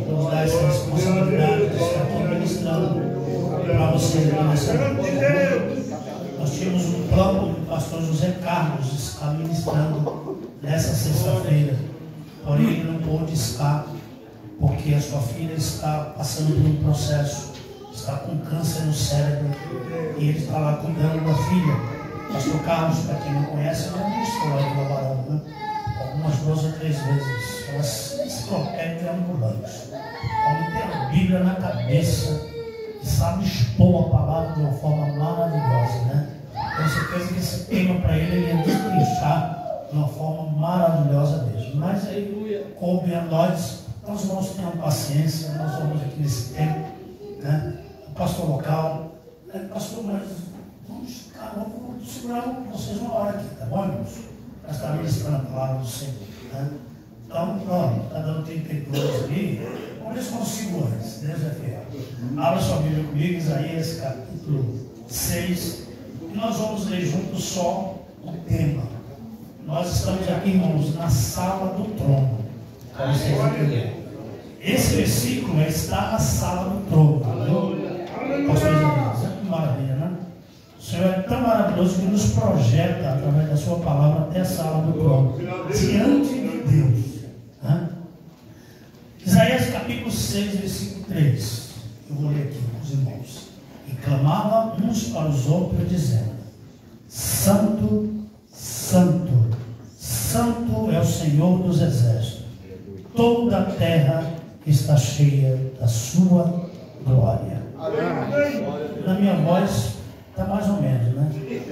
nos dá essa responsabilidade de estar aqui ministrando para vocês aqui nessa noite. Nós tínhamos um plano do pastor José Carlos estar ministrando nessa sexta-feira, porém ele não pôde estar, porque a sua filha está passando por um processo, está com câncer no cérebro, e ele está lá cuidando da filha. Pastor Carlos, para quem não conhece, ele é ministro lá de Babarão, né? Algumas 2 ou 3 vezes. Elas enciclopédia ambulantes. O homem tem a Bíblia na cabeça e sabe expor a palavra de uma forma maravilhosa, né? Tenho certeza que esse tema para ele ia destrinchar de uma forma maravilhosa mesmo. Mas aí, coube a nós vamos ter paciência, nós vamos aqui nesse tempo, né? O pastor local, pastor, mas vamos segurar vocês uma hora aqui, tá bom, irmãos? Para estar ministrando a palavra do Senhor, né? Então, pronto, está dando 32 ali, vamos ver se consigo antes, Deus é fiel. Abra sua Bíblia comigo, Isaías capítulo 6, e nós vamos ler juntos só o tema. Nós estamos aqui, irmãos, na sala do trono, para vocês entenderem. Esse versículo está na sala do trono, pastor Isaías, é que maravilha, né? O Senhor é tão maravilhoso que nos projeta através da sua palavra até a sala do trono, diante de Deus, né? Isaías capítulo 6, versículo 3. Eu vou ler aqui com os irmãos. E clamava uns para os outros, dizendo: Santo, Santo, Santo é o Senhor dos exércitos. Toda a terra está cheia da sua glória. Na minha voz está mais ou menos, né?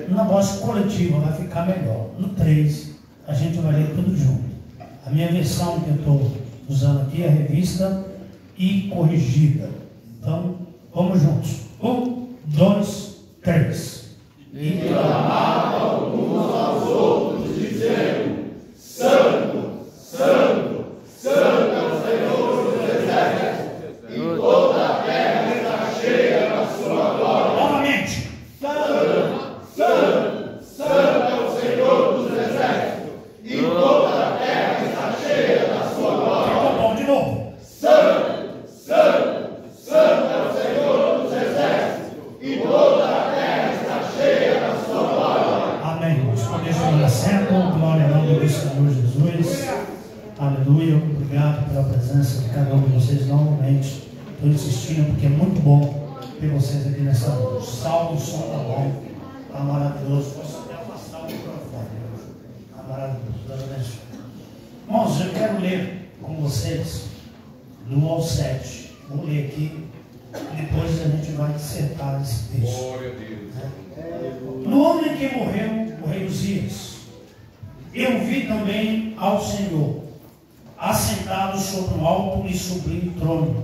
Na voz coletiva vai ficar melhor. No 3 a gente vai ler tudo junto. A minha versão que eu estou usando aqui é a revista e corrigida. Então vamos juntos. 1, 2, 3. E clamavam uns aos outros, dizendo: Santo, Santo, Santo é o Senhor dos exércitos, e toda a terra está cheia da sua glória. Novamente. Santo, Santo, Santo é o Senhor dos exércitos, e toda a terra está cheia da sua glória. Ficou bom de novo. Santo, Santo, Santo é o Senhor dos exércitos, e toda a terra está cheia da sua glória. Amém. Vamos poder tomar assento. Glória ao nome do Senhor Jesus. Aleluia. Obrigado pela presença de cada um de vocês novamente. Estou insistindo porque é muito bom ter vocês aqui nessa noite. Salve, o som está bom. Está maravilhoso. Posso até afastar o microfone. Está maravilhoso. Deus abençoe. Irmãos, eu quero ler com vocês do 1 ao 7. Vou ler aqui. Depois a gente vai dissertar esse texto. Glória a Deus. No ano em que morreu o rei Uzias, eu vi também ao Senhor assentado sobre um alto e sublime trono,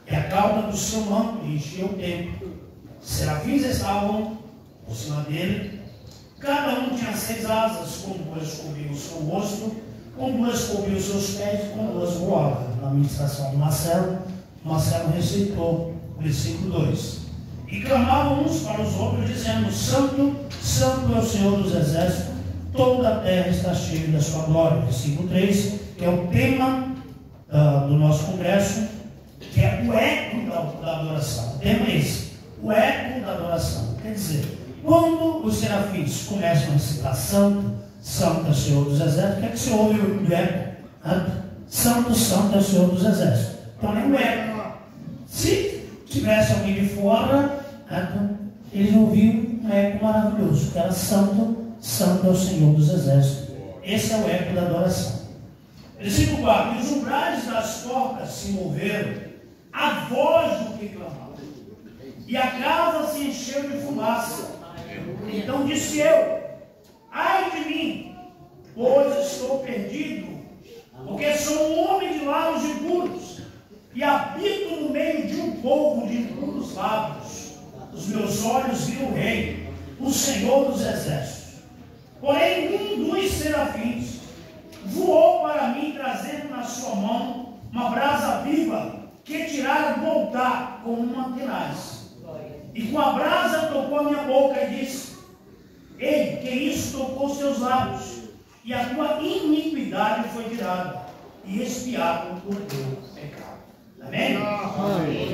e a cauda do seu manto encheu o templo. Serafins estavam por cima dele, cada um tinha 6 asas, com 2 cobriam o seu rosto, com 2 cobriam os seus pés, e com 2 voavam. Na ministração do Marcelo recitou o versículo 2. E clamavam uns para os outros, dizendo: Santo, Santo é o Senhor dos exércitos, toda a terra está cheia da sua glória. Versículo 3, que é o tema do nosso congresso, que é o eco da adoração. O tema é esse, o eco da adoração. Quer dizer, quando os serafins começam a recitar Santo, Santo é o Senhor dos exércitos, o que é que se ouve o eco? Santo, Santo é o Senhor dos exércitos. Então é o eco. Se tivesse alguém de fora, eles ouviam um eco maravilhoso, que era Santo, Santo é o Senhor dos exércitos. Esse é o eco da adoração. Versículo 4: E os umbrais das portas se moveram, a voz do que clamava, e a casa se encheu de fumaça. Então disse eu: Ai de mim, pois estou perdido, porque sou um homem de lábios impuros, e habito no meio de um povo de impuros lábios. Os meus olhos viram o Rei, o Senhor dos exércitos. Porém, um dos serafins voou para mim, trazendo na sua mão uma brasa viva, que tirara do altar com uma tenaz. E com a brasa tocou a minha boca e disse: Ei, que isso tocou seus lábios, e a tua iniquidade foi tirada, e expiado por teu pecado. Amém?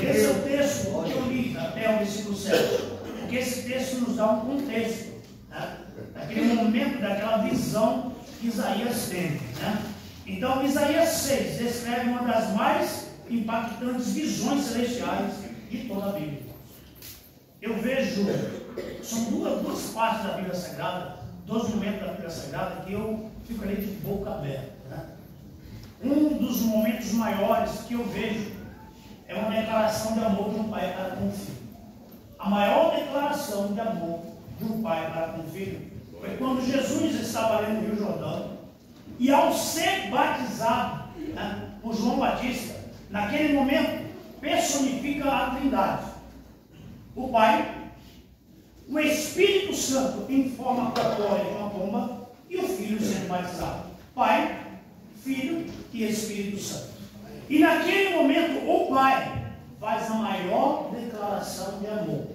Esse é o texto que eu li até o versículo 7. Porque esse texto nos dá um contexto, né? Daquele momento, daquela visão que Isaías teve, né? Então, Isaías 6 descreve uma das mais impactantes visões celestiais de toda a Bíblia. Eu vejo, são duas partes da Bíblia Sagrada, dois momentos da Bíblia Sagrada que eu fico ali de boca aberta, né? Um dos momentos maiores que eu vejo é uma declaração de amor de um pai para com o filho. A maior declaração de amor de um pai para com o filho foi quando Jesus estava ali no Rio Jordão e, ao ser batizado, né, por João Batista, naquele momento personifica a Trindade. O Pai, o Espírito Santo em forma corpórea de uma pomba e o Filho sendo batizado. Pai, Filho e Espírito Santo. E naquele momento o Pai faz a maior declaração de amor.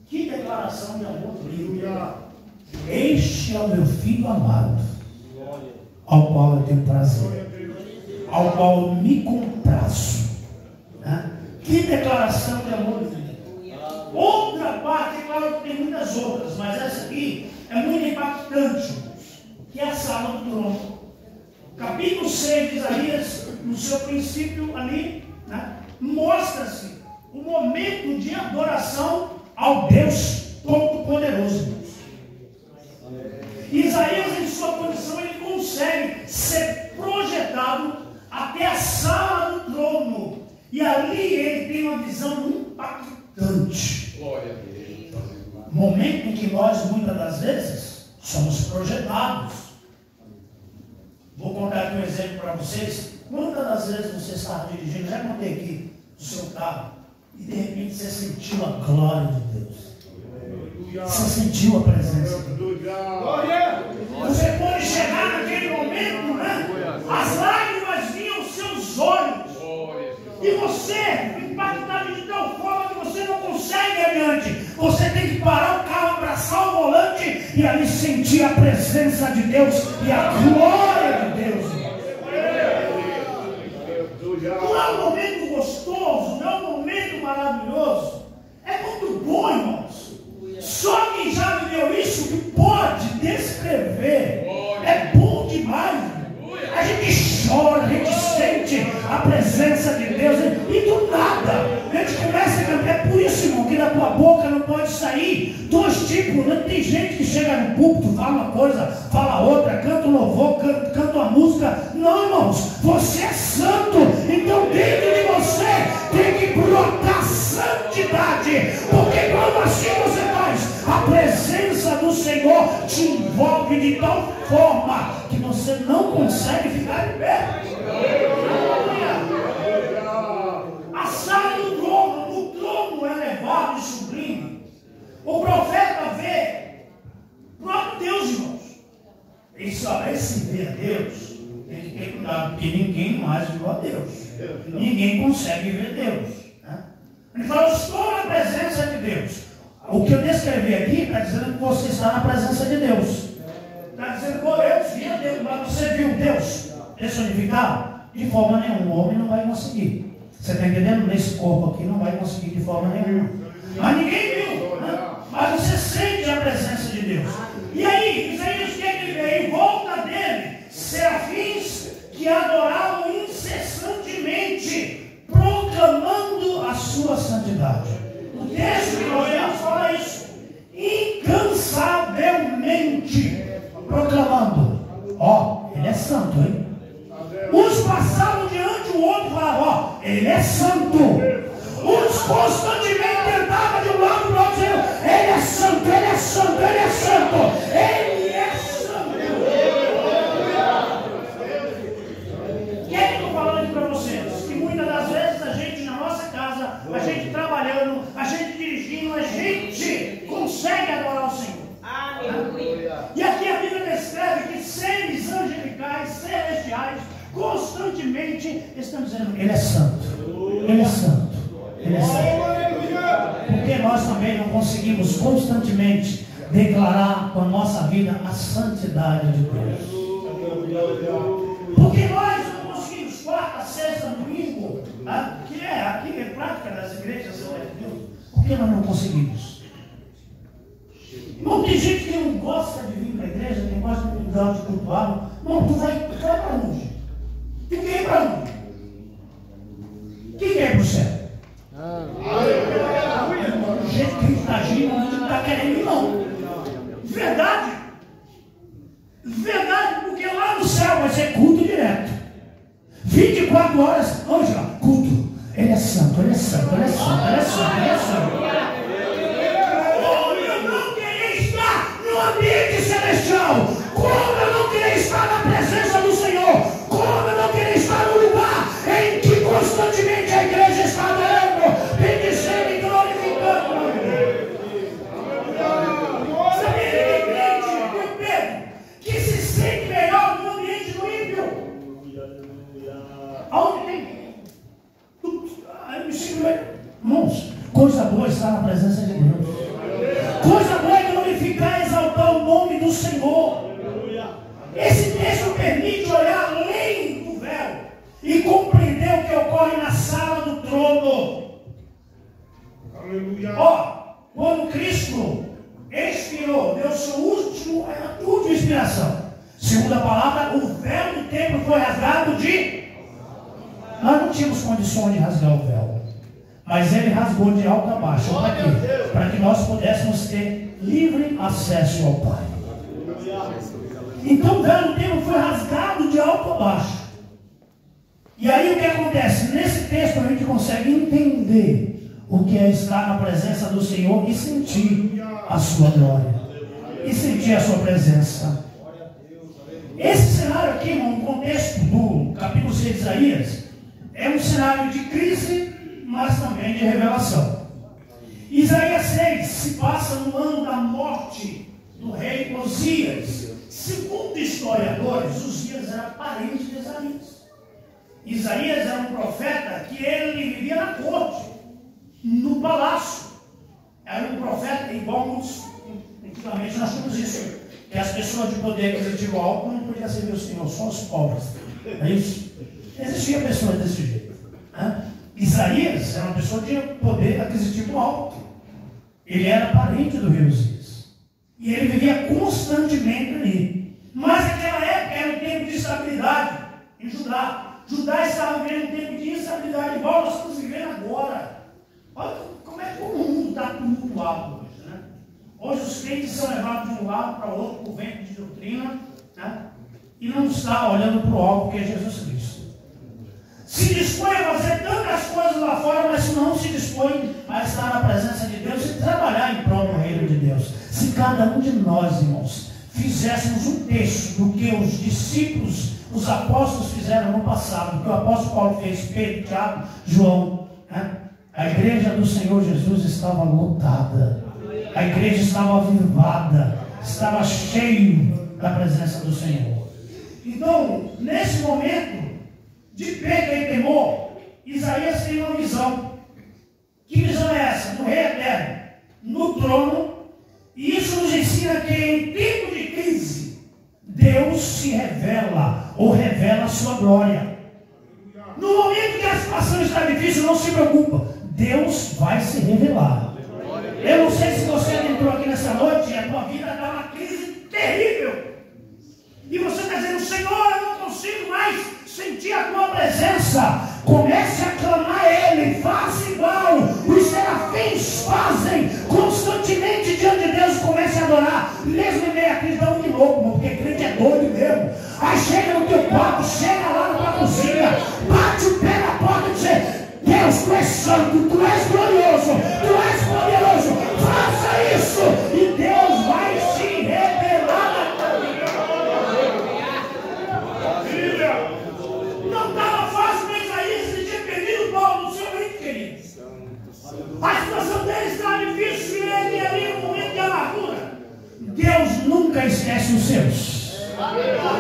Que declaração de amor linda! Este é o meu Filho amado, ao qual eu tenho prazer, ao qual eu me comprazo. Né? Que declaração de amor linda! Outra parte, é claro que tem muitas outras, mas essa aqui é muito impactante, que é a sala do trono. Capítulo 6 de Isaías, no seu princípio ali, né, mostra-se um momento de adoração ao Deus Todo-Poderoso. Isaías, em sua condição, ele consegue ser projetado até a sala do trono. E ali ele tem uma visão impactante. Momento em que nós, muitas das vezes, somos projetados. Vou contar aqui um exemplo para vocês. Quantas das vezes você estava dirigindo, já contei aqui, o seu carro, e de repente você sentiu a glória de Deus. Você sentiu a presença de Deus. Você pode chegar naquele momento, né? As lágrimas vinham aos seus olhos. E você, impactado de tal forma que você não consegue ir adiante. Você tem que parar o carro, abraçar o volante e ali sentir a presença de Deus e a glória de Deus. Não é um momento gostoso, não é um momento maravilhoso. É muito bom, irmãos. Só quem já viveu isso que pode descrever. É bom demais. A gente chora, a gente sente a presença de Deus e do nada a gente começa a cantar. É por isso, irmão, que da tua boca não pode sair dois tipos. Não tem gente que chega no púlpito, fala uma coisa, fala outra, canta um louvor, canta uma música. Não, irmãos, você é santo, então dentro de você tem que brotar santidade, porque quando assim você faz, a presença do Senhor te envolve de tal forma que você não consegue ficar de pé. A sala do trono, o trono elevado e sublime. O profeta vê o próprio Deus, irmãos. Ele só esse ver a Deus, tem que ter cuidado, porque ninguém mais viu a Deus. Ninguém consegue ver Deus. Né? Ele fala, eu estou na presença de Deus. O que eu descrevi aqui está dizendo que você está na presença de Deus. Está dizendo que eu vi a Deus, mas você viu Deus personificado? De forma nenhuma, o homem não vai conseguir. Você está entendendo? Nesse corpo aqui não vai conseguir de forma nenhuma. Mas ninguém viu, né? Mas você sente a presença de Deus. E aí, Isaías, o que ele vê? Em volta dele, serafins que adoravam incessantemente, proclamando a sua santidade. O texto que nós lemos fala isso. Incansavelmente proclamando. Ó, ele é santo, hein? Uns passavam diante o outro e falavam, ó, ele é santo. Uns constantemente tentavam de um lado para o outro, dizendo, ele é santo, ele é santo, ele é santo, ele é santo. O que é que eu estou falando aqui para vocês? Que muitas das vezes a gente na nossa casa, a gente trabalhando, a gente dirigindo, a gente consegue adorar o Senhor. Aleluia. E aqui a Bíblia descreve que seres angelicais, celestiais, constantemente estão dizendo, ele é santo, ele é santo, ele é santo. Porque nós também não conseguimos constantemente declarar com a nossa vida a santidade de Deus. Porque nós não conseguimos quarta, sexta, domingo, né, que é prática das igrejas, por que nós não conseguimos? Não tem gente que não gosta de vir para a igreja, tem gosta de vir de cultuar. Não, tu vai para onde? Tu quer ir para onde? Quem quer ir para o céu? O jeito que está agindo, não está querendo ir, não. Verdade. Verdade, porque lá no céu vai ser culto direto. 24 horas, hoje lá, culto. Ele é santo, ele é santo, ele é santo, ele é santo, ele é santo. No ambiente celestial, como eu não queria estar na presença do Senhor, como eu não queria estar no lugar em que constantemente a igreja está adorando, bendizendo e glorificando. Sabia que tem crente, meu Pedro, que se sente melhor no ambiente do ímpio? Aonde tem? Eu me sinto melhor. Irmãos, coisa boa está na presença de Deus. Coisa boa é glorificar e exaltar o nome do Senhor. Esse texto permite olhar além do véu e compreender o que ocorre na sala do trono. Quando Cristo expirou, deu sua última inspiração. Segunda palavra, o véu do templo foi rasgado de... Nós não tínhamos condições de rasgar o véu, mas ele rasgou de alto a baixo. Para quê? Para que nós pudéssemos ter livre acesso ao Pai. Então o véu do templo foi rasgado de alto a baixo. E aí o que acontece? Nesse texto a gente consegue entender o que é estar na presença do Senhor e sentir a sua glória. E sentir a sua presença. Esse cenário aqui, no contexto do capítulo 6 de Isaías, é um cenário de crise, mas também de revelação. Isaías 6 se passa no ano da morte do rei Osias. Segundo historiadores, Osias era parente de Isaías. Isaías era um profeta que ele vivia na corte, no palácio. Era um profeta igual antigamente nós tínhamos isso, que as pessoas de poder aquisitivo alto não podiam servir o Senhor, só os pobres. É isso? Existia pessoas desse jeito. Isaías era uma pessoa de poder aquisitivo alto. Ele era parente do rei Osias. E ele vivia constantemente ali. Mas naquela época era um tempo de estabilidade em Judá. Judá estava vivendo um tempo de instabilidade, igual nós estamos vivendo agora. Olha como é que o mundo está tumultuado hoje, né? Hoje os crentes são levados de um lado para o outro por vento de doutrina, né? E não está olhando para o alvo que é Jesus Cristo. Se dispõe a fazer tantas coisas lá fora, mas não se dispõe a estar na presença de Deus e trabalhar em prol do reino de Deus. Se cada um de nós, irmãos, fizéssemos um terço do que os discípulos, os apóstolos fizeram no passado, do que o apóstolo Paulo fez, Pedro, Tiago, João, né? A igreja do Senhor Jesus estava lotada, a igreja estava avivada, estava cheio da presença do Senhor. Então, nesse momento de perda e temor, Isaías tem uma visão. Que visão é essa? Do rei eterno, no trono. E isso nos ensina que em tempo de crise, Deus se revela, ou revela a sua glória. No momento que a situação está difícil, não se preocupa, Deus vai se revelar. Eu não sei se você entrou aqui nessa noite e a tua vida está numa crise terrível. E você está dizendo, Senhor, eu não consigo mais sentir a tua presença. Comece a clamar a Ele, faça igual os serafins fazem constantemente diante de Deus. Comece a adorar, mesmo em meio à crise. Não, que louco, porque crente é doido mesmo. Aí chega no teu quarto, chega lá na tua cozinha, bate o pé na porta e diz, Deus, tu és santo, tu és glorioso, tu és poderoso, faça isso e Deus vai se revelar na tua vida. Não estava fácil para Isaías, ele tinha perdido o Paulo do seu ente querido. A situação dele estava difícil e ele ali no momento de amargura. Deus nunca esquece os seus.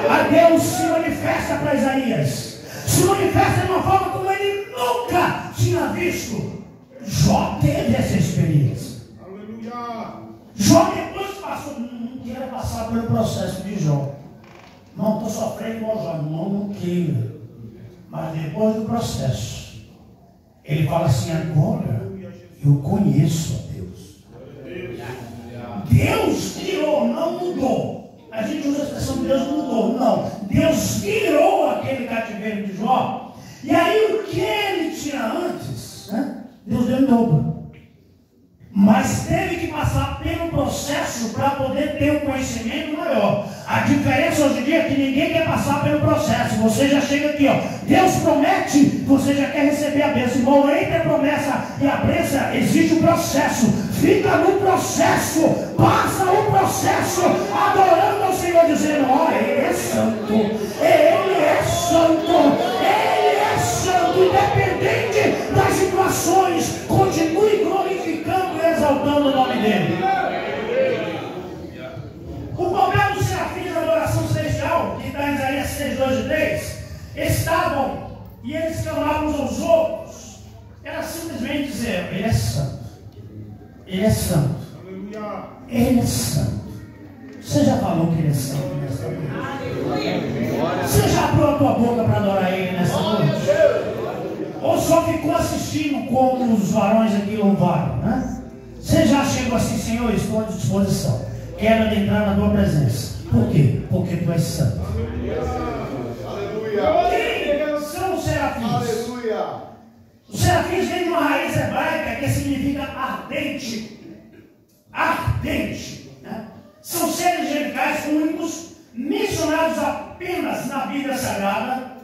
A Deus se manifesta para Isaías. Se manifesta de uma forma como ele nunca tinha visto. Jó teve essa experiência. Jó depois passou, não queira passar pelo processo de Jó. Não estou sofrendo igual Jó, não queira. Mas depois do processo, Ele fala assim: agora eu conheço a Deus. Deus tirou, não mudou. A gente usa a expressão Deus mudou. Não, Deus tirou aquele cativeiro de Jó. E aí o que ele tinha antes, né? Deus deu em dobro. Mas teve que passar pelo processo para poder ter um conhecimento maior. A diferença hoje em dia é que ninguém quer passar pelo processo. Você já chega aqui, ó. Deus promete, você já quer receber a bênção. Irmão, entre a promessa e a bênção existe um processo. Fica no processo, passa o processo, adorando ao Senhor, dizendo: ó, Ele é santo, Ele é santo, Ele é santo, independente das situações, continue glorificando e exaltando o nome dEle. O papel dos serafins da adoração celestial, que está em Isaías 6, 2 e 3, estavam, e eles clamavam uns aos outros, era simplesmente dizer: Ele é santo, Ele é santo, Ele é santo. Você já falou que Ele é santo nessa noite? Você já abriu a tua boca para adorar Ele nessa noite? Ou só ficou assistindo como os varões aqui louvaram, né? Você já chegou assim: Senhor, estou à disposição, quero adentrar na tua presença. Por quê? Porque tu és santo. Quem são os serafins? Os serafins vêm de uma raiz hebraica que significa ardente. Ardente, né? São seres angelicais únicos, mencionados apenas na Bíblia Sagrada.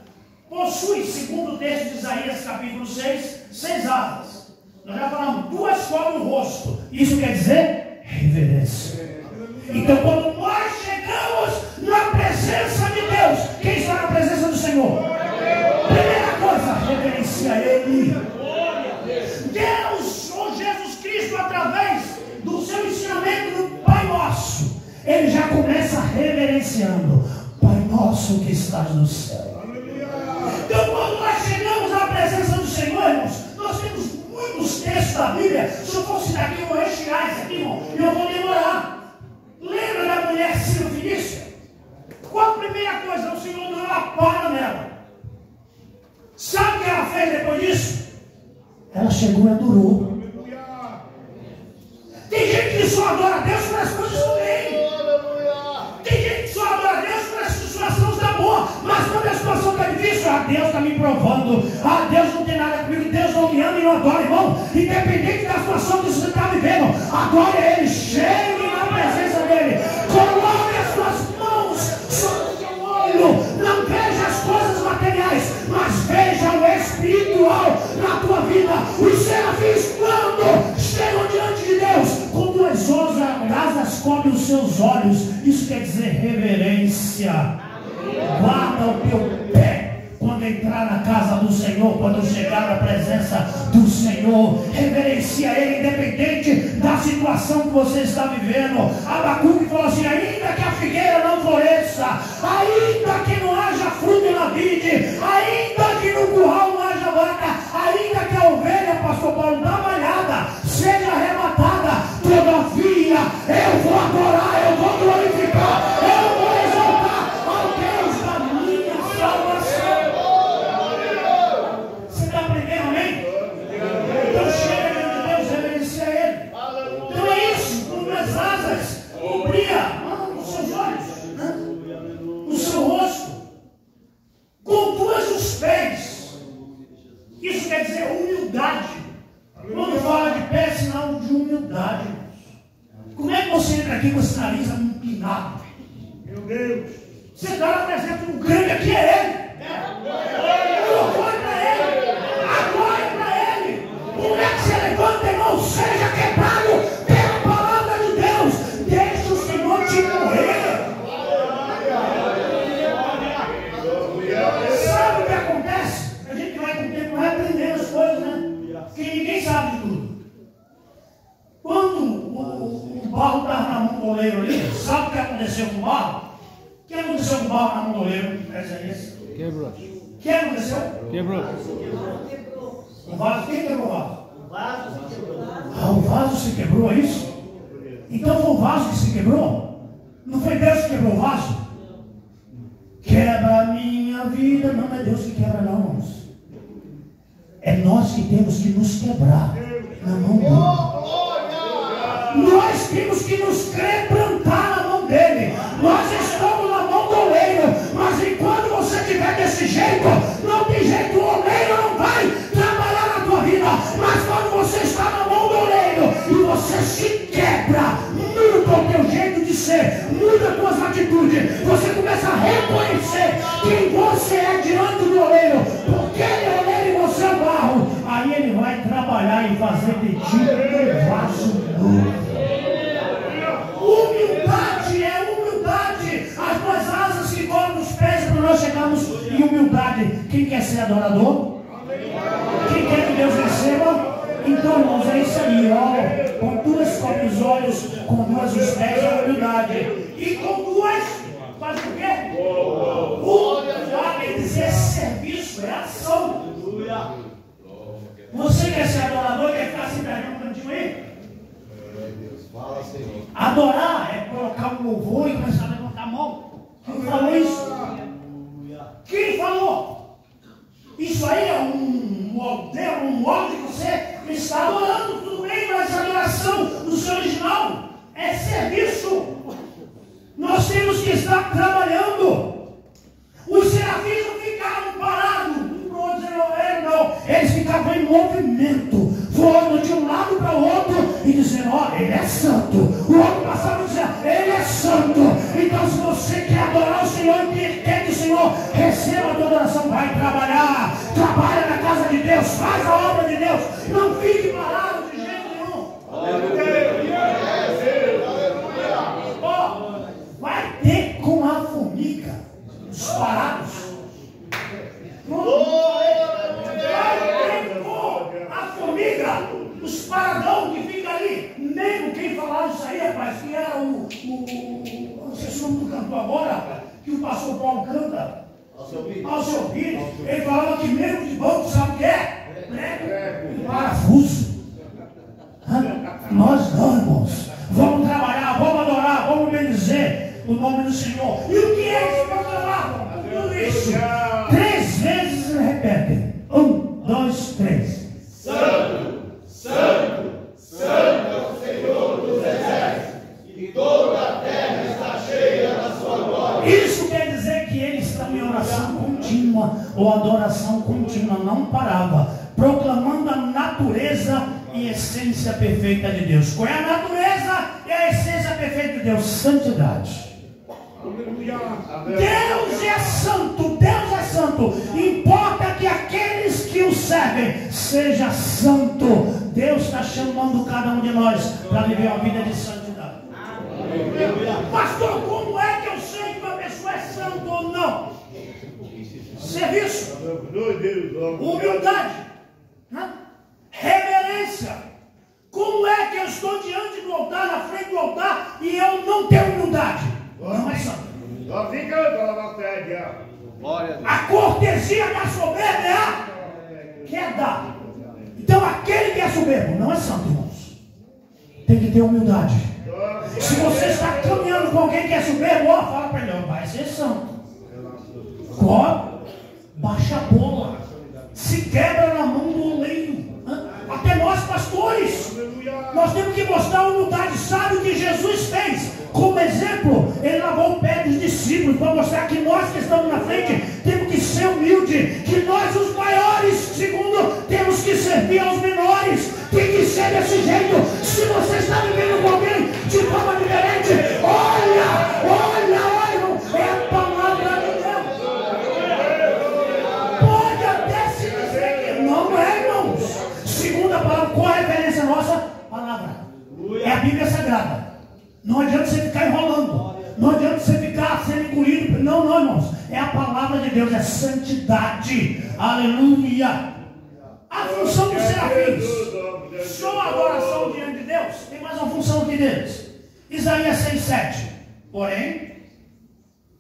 Possui, segundo o texto de Isaías capítulo 6, 6 asas. Nós já falamos, 2 cobrem o rosto. Isso quer dizer reverência. Então, quando nós chegamos na presença de Deus, quem está na presença do Senhor? Primeira coisa, reverencia Ele. Deus, ou Jesus Cristo, através do seu ensinamento no Pai Nosso, Ele já começa reverenciando: Pai Nosso que estás no céu. Então, quando nós chegamos à presença do Senhor, irmãos, nós temos muitos textos da Bíblia. Se eu fosse daqui, eu vou rechear isso aqui, irmão, e eu vou demorar. Lembra da mulher Sírio-Fenícia? Qual a primeira coisa? O Senhor deu uma para nela. Sabe o que ela fez depois disso? Ela chegou e adorou. Tem gente que só adora a Deus quando as coisas estão bem. Tem gente que só adora a Deus quando a situação está boa. Mas quando a situação está difícil, Deus está me provando. Deus não tem nada comigo. Deus não me ama e não adora, irmão. Independente da situação que você está vivendo, adore a Ele. Chegue na presença dEle. Coloque as suas mãos sobre o seu olho. Não veja as coisas materiais, mas veja o espiritual na tua vida. Os serafins, quando chegam diante de Deus, com 2 asas cobrem os seus olhos. Isso quer dizer reverência. Guarda o teu pé quando entrar na casa do Senhor, quando chegar na presença do Senhor. Reverencia Ele, independente da situação que você está vivendo. Abacuque falou assim: ainda que a figueira não floresça, ainda que não haja fruto na vide, ainda que no curral não haja vaca, ainda que a ovelha, pastor Paulo, da malhada seja arrebatada, todavia eu vou adorar, eu vou glorificar, eu vou exaltar ao Deus da minha salvação. Você está aprendendo, amém? Então chega diante de Deus, reverencia Ele. Então é isso, com 2 asas, cobria os seus olhos, né? O seu rosto, com 2 os pés. Isso quer dizer humildade. Quando fala de pé, é sinal de humildade. Como é que você entra aqui com esse nariz empinado? Meu Deus! Você está na presença de um grande aqui, é Ele. Louvor para Ele. A glória para Ele. Como é que você levanta, irmão? Seja quebrado pela palavra de Deus. Deixa o Senhor te mover. Sabe o que acontece? A gente vai com o tempo repreendendo as coisas, né? Porque ninguém sabe de tudo. Quando o barro estava na mão do oleiro ali, sabe o que aconteceu com o barro? O que aconteceu com o barro na mão do oleiro? Quebrou. O que aconteceu? Quebrou. O vaso, quem quebrou o vaso? O vaso se quebrou. O vaso se quebrou, é isso? Então foi o vaso que se quebrou? Não foi Deus que quebrou o vaso? Quebra a minha vida. Não é Deus que quebra, não, irmãos. É nós que temos que nos quebrar na mão dele. Nós temos que nos quebrantar na mão dele. Nós estamos na mão do oleiro. Mas enquanto você estiver desse jeito, não tem jeito, o oleiro não vai trabalhar na tua vida. Mas quando você está na mão do oleiro e você se quebra, muda o teu jeito de ser, muda as tuas atitudes, você começa a reconhecer quem você é diante do oleiro, porque ele é oleiro e você é barro. Aí ele vai trabalhar e fazer de ti um vaso novo. Humildade é humildade. As duas asas que voam nos pés para nós chegarmos em humildade. Quem quer ser adorador? Quem quer que Deus receba? Então, irmãos, é isso aí, ó. Com duas cobre os olhos, com duas os pés é humildade. E com duas, faz o quê? Humildade, quer dizer serviço, é ação. Você quer ser adorador, quer ficar assim perto um cantinho aí? Adorar é colocar um louvor e começar a levantar a mão. Quem falou isso? Quem falou? Isso aí é um modo que você está adorando, tudo bem, mas a adoração do seu original é serviço. Nós temos que estar trabalhando. Os serafins não ficaram parados, não. Eles ficavam em movimento, voando de um lado para o outro e dizendo: ó, ele é santo. O outro passava e dizia: ele é santo. Então, se você quer adorar o Senhor e quer que o Senhor receba a tua adoração, vai trabalhar. Trabalha na casa de Deus, faz a obra de Deus. Não fique parado de jeito nenhum. Ó, vai ter com a formiga, os parados. A formiga, os paradão que fica ali, nego, quem falava isso aí, rapaz, que era não sei se o nome do cantor agora, que o pastor Paulo canta, Alceu Pires, ele falava que nego de banco, sabe o que é? Prego, parafuso. Nós não, irmãos, vamos trabalhar, vamos adorar, vamos bendizer o nome do Senhor. E o que é isso que nós adoramos? Tudo isso, 3 vezes repetem. 1, 2, 3. Santo, santo, santo é o Senhor dos exércitos, e toda a terra está cheia da sua glória. Isso quer dizer que eles estão em oração contínua, ou adoração contínua, não parava, proclamando a natureza e essência perfeita de Deus. Qual é a natureza e a essência perfeita de Deus? Santidade. Deus é santo, Deus é santo. Importa que aqueles que o servem seja santo. Deus está chamando cada um de nós para viver uma vida de santidade. Pastor, como é que eu sei que uma pessoa é santa ou não? Serviço, humildade, reverência. Como é que eu estou diante do altar, na frente do altar, e eu não tenho humildade? Não é santo. A cortesia da soberba é a queda. Então aquele que é soberbo não é santo, irmãos. Tem que ter humildade. Se você está caminhando com alguém que é soberbo, ó, fala para ele: vai ser santo. Baixa a bola. Se quebra na mão do oleiro. Até nós, pastores, nós temos que mostrar humildade. Sabe o que Jesus fez? Como exemplo, ele lavou o pé dos discípulos para mostrar que nós que estamos na frente temos que ser humildes, que nós, os maiores, segundo, temos que servir aos menores. Tem que ser desse jeito. Se você está vivendo com alguém de forma diferente, olha, é a palavra de Deus. Pode até se dizer que não é, irmãos. Segunda palavra, qual a referência nossa? Palavra. É a Bíblia Sagrada. Não adianta você ficar enrolando. Não adianta você ficar sendo engolido. Não, irmãos. É a palavra de Deus, é santidade. Aleluia. A função dos serafins. Só a adoração diante de Deus. Tem mais uma função aqui deles. Isaías 6:7. Porém,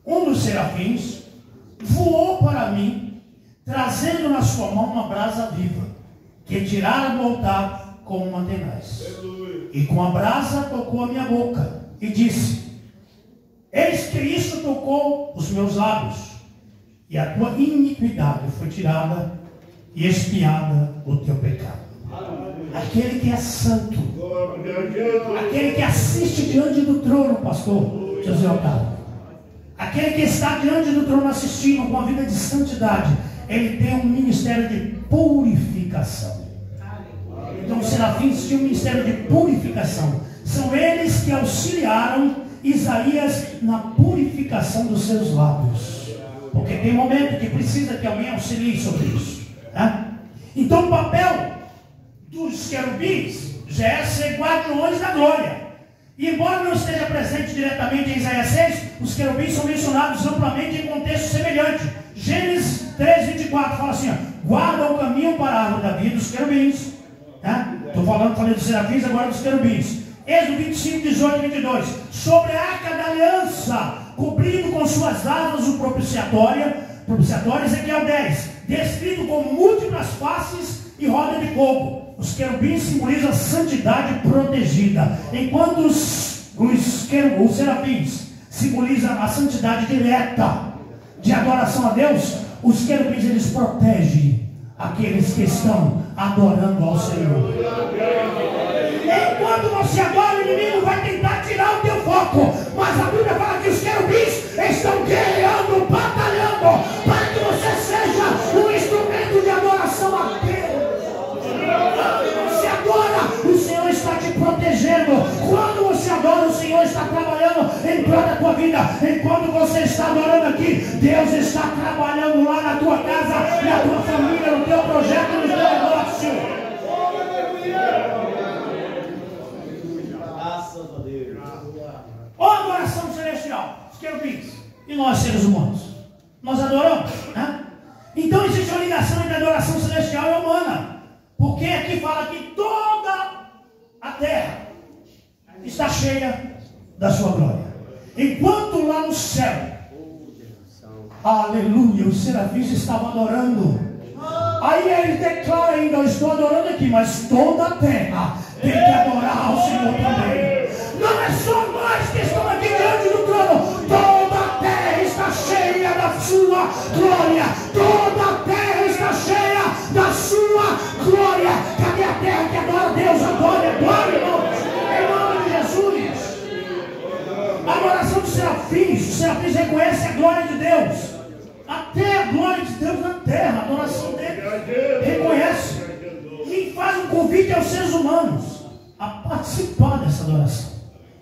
um dos serafins voou para mim, trazendo na sua mão uma brasa viva, que tirara do altar com uma tenaz. E com a brasa tocou a minha boca e disse: eis que isso tocou os meus lábios, e a tua iniquidade foi tirada e expiada o teu pecado. Aquele que é santo, aquele que assiste diante do trono, pastor José Otávio, aquele que está diante do trono assistindo com a vida de santidade, ele tem um ministério de purificação. Então os serafins tinham um ministério de purificação. São eles que auxiliaram Isaías na purificação dos seus lábios, porque tem momento que precisa que alguém auxilie sobre isso, né? Então o papel dos querubins já é ser guardiões da glória. E embora não esteja presente diretamente em Isaías 6, os querubins são mencionados amplamente em contexto semelhante. Gênesis 3:24 fala assim: guarda o caminho para a árvore da vida dos querubins. Falei dos serafins, agora dos querubins. Êxodo 25:18 e 22. Sobre a arca da aliança, cobrindo com suas asas o propiciatório, Ezequiel 10, descrito com múltiplas faces e roda de coco. Os querubins simbolizam a santidade protegida, enquanto os serafins simbolizam a santidade direta de adoração a Deus. Os querubins, eles protegem aqueles que estão adorando ao Senhor. Enquanto você adora, o inimigo vai tentar tirar o teu foco, mas a Bíblia fala que os querubins estão guerreando, batalhando, para que você seja um instrumento de adoração a Deus. Quando você adora, o Senhor está te protegendo. Quando você adora, o Senhor está trabalhando em prol da tua vida. Enquanto você está adorando aqui, Deus está trabalhando lá na tua casa, na tua família, no teu projeto, no teu negócio. Graças a Deus. Ó, adoração celestial, os querubins e nós seres humanos, nós adoramos, né? Então existe uma ligação entre a adoração celestial e humana, porque aqui fala que toda a terra está cheia da sua glória, enquanto lá no céu, aleluia, os serafins estavam adorando. Aí ele declara ainda: eu estou adorando aqui, mas toda a terra tem que adorar ao Senhor também. Não é só nós que estamos aqui diante do trono. Toda a terra está cheia da sua glória. Toda a terra está cheia da sua glória. Cadê a terra que adora a Deus? Adore, irmãos, em nome de Jesus. A adoração dos serafins, os serafins reconhecem a glória de Deus. Até a glória de Deus na terra, a adoração dele reconhece. E faz um convite aos seres humanos a participar dessa adoração.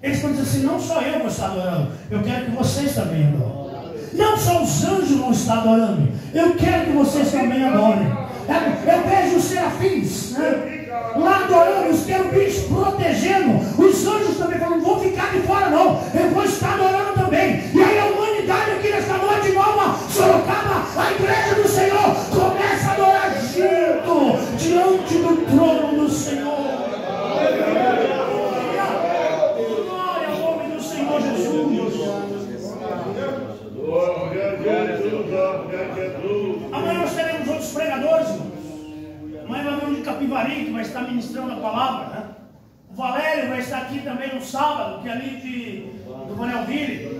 Eles estão dizendo assim: não só eu vou estar adorando, eu quero que vocês também adorem. Não só os anjos vão estar adorando, eu quero que vocês também adorem. Eu vejo os serafins, né, lá adorando, os querubins protegendo, os anjos também falando: não vou ficar de fora não, eu vou estar adorando também. E aí a humanidade aqui nesta noite, Nova Sorocaba, a igreja do Senhor, começa a adorar junto, diante do trono do Senhor. Glória ao nome do Senhor Jesus. Amanhã nós teremos outros pregadores, irmãos. Amanhã vai haver um de Capivari que vai estar ministrando a palavra, né? O Valério vai estar aqui também no sábado, que é ali do Vanelville.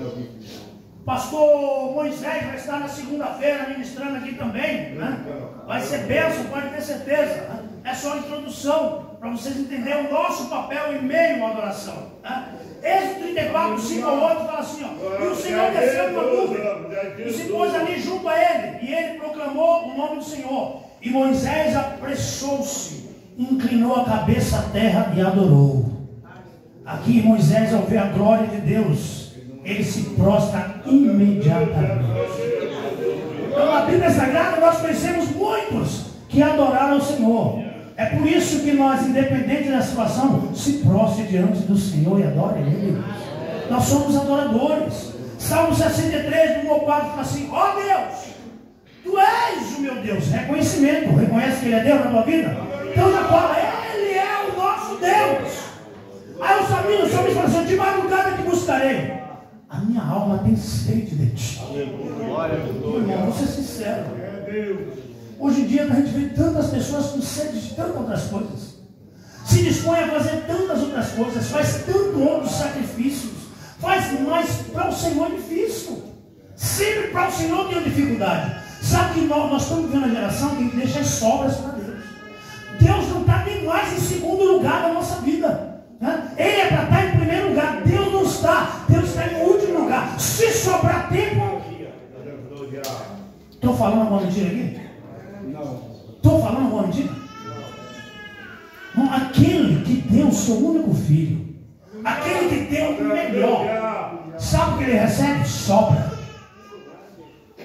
O pastor Moisés vai estar na segunda-feira ministrando aqui também, né? Vai ser bênção, pode ter certeza, né? É só a introdução para vocês entenderem o nosso papel em meio à adoração, né? Êxodo 34, 5 ao 8 fala assim, ó: e o Senhor desceu uma nuvem e se pôs ali junto a ele, e ele proclamou o nome do Senhor. E Moisés apressou-se, inclinou a cabeça à terra e adorou. Aqui Moisés, ao ver a glória de Deus, ele se prostra imediatamente. Então na Bíblia Sagrada nós conhecemos muitos que adoraram o Senhor. É por isso que nós, independente da situação, se prostre diante do Senhor e adore Ele. Nós somos adoradores. Salmo 63, do 1 ao 4, fala assim: ó Deus, Tu és o meu Deus. Reconhecimento. Reconhece que Ele é Deus na tua vida? Então já fala: Ele é o nosso Deus. Aí o salmista fala assim: de madrugada te buscarei, a minha alma tem sede de Ti. Irmão, vou ser sincero. Hoje em dia a gente vê tantas pessoas com sede de tantas outras coisas, se dispõe a fazer tantas outras coisas, faz tanto outros sacrifícios, faz mais para o Senhor difícil. Sempre para o Senhor tem dificuldade. Sabe que nós estamos vivendo uma geração que deixa as sobras para Deus. Deus não está nem mais em segundo lugar na nossa vida, né? Ele é para estar em primeiro lugar. Deus não está. Deus está em último lugar. Se sobrar tempo... Estou falando alguma mentira aqui? Não. Estou falando alguma mentira? Não. Aquele que deu o seu único filho, aquele que deu o melhor, sabe o que ele recebe? Sobra.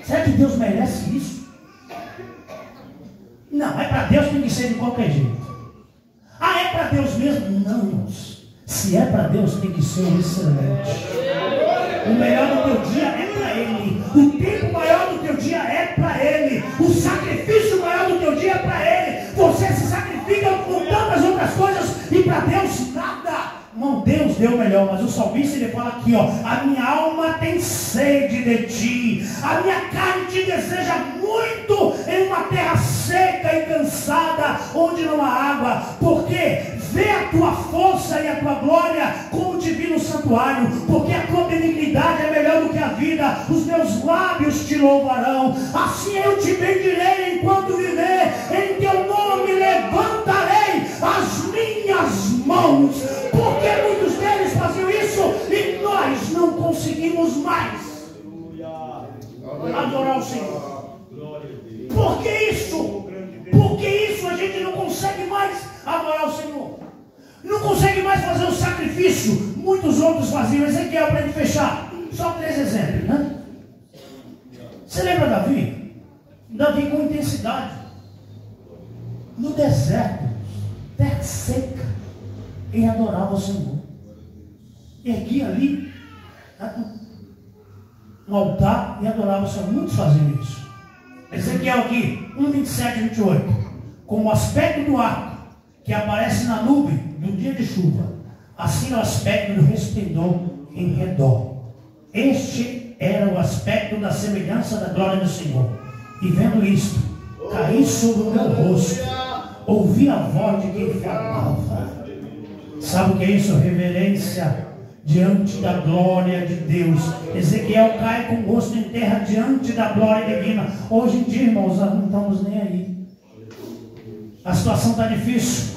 Será que Deus merece isso? Não, é para Deus, tem que ser de qualquer jeito. Ah, é para Deus mesmo? Não, irmãos. Se é para Deus, tem que ser o excelente. O melhor do teu dia é para Ele. O tempo maior do teu dia é para Ele. O sacrifício maior do teu dia é para Ele. Você se sacrifica com tantas outras coisas e para Deus nada. Não, Deus deu o melhor, mas o salmista ele fala aqui, ó: a minha alma tem sede de ti, a minha carne te deseja muito em uma terra seca e cansada, onde não há água, porque vê a tua força e a tua glória como te vi no santuário, porque a tua benignidade é melhor do que a vida, os meus lábios te louvarão, assim eu te bendirei enquanto viver, em teu nome levantarei as minhas mãos, porque muitos deles faziam isso e nós não conseguimos mais adorar o Senhor. Por que isso? Porque isso a gente não consegue mais adorar o Senhor. Não consegue mais fazer o sacrifício. Muitos outros faziam. Ezequiel, para gente fechar, só 3 exemplos, né? Você lembra Davi? Davi com intensidade no deserto, terra seca, ele adorava o Senhor. Erguia ali um altar e adorava o Senhor. Muitos faziam isso. Ezequiel aqui, 1:27 e 28. Com o aspecto do arco que aparece na nuvem do dia de chuva, assim é o aspecto do resplendor em redor. Este era o aspecto da semelhança da glória do Senhor. E vendo isto, caí sobre o meu rosto, ouvi a voz de quem falava. Sabe o que é isso? Reverência diante da glória de Deus. Ezequiel cai com o rosto em terra diante da glória divina. Hoje em dia, irmãos, nós não estamos nem aí. A situação está difícil.